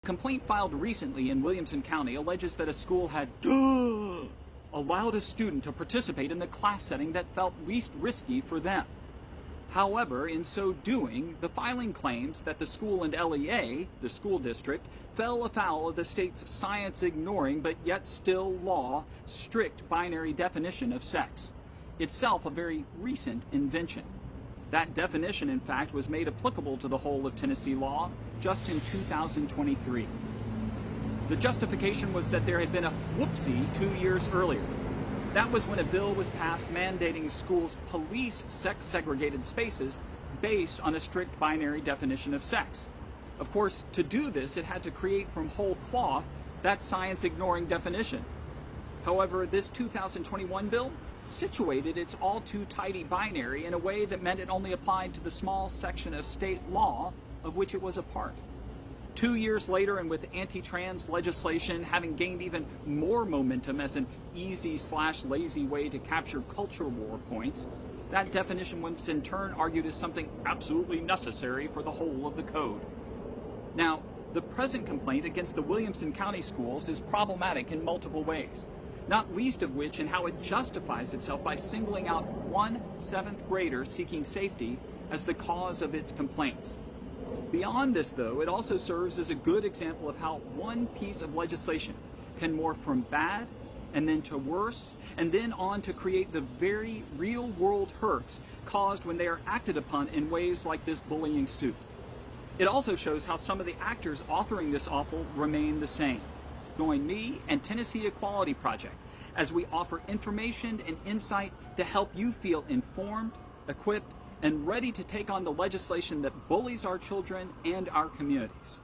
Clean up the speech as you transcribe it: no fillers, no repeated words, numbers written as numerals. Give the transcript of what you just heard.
Complaint filed recently in Williamson County alleges that a school had allowed a student to participate in the class setting that felt least risky for them. However, in so doing, the filing claims that the school and LEA, the school district, fell afoul of the state's science-ignoring but yet still law strict binary definition of sex, itself a very recent invention. That definition, in fact, was made applicable to the whole of Tennessee law just in 2023. The justification was that there had been a whoopsie 2 years earlier. That was when a bill was passed mandating schools police sex-segregated spaces based on a strict binary definition of sex. Of course, to do this, it had to create from whole cloth that science-ignoring definition. However, this 2021 bill situated its all-too-tidy binary in a way that meant it only applied to the small section of state law of which it was a part. 2 years later, and with anti-trans legislation having gained even more momentum as an easy/lazy way to capture culture war points, that definition was in turn argued as something absolutely necessary for the whole of the code. Now, the present complaint against the Williamson County schools is problematic in multiple ways, not least of which in how it justifies itself by singling out one 7th grader seeking safety as the cause of its complaints. Beyond this, though, it also serves as a good example of how one piece of legislation can morph from bad and then to worse, and then on to create the very real-world hurts caused when they are acted upon in ways like this bullying suit. It also shows how some of the actors authoring this awful remain the same. Join me and Tennessee Equality Project as we offer information and insight to help you feel informed, equipped, and ready to take on the legislation that bullies our children and our communities.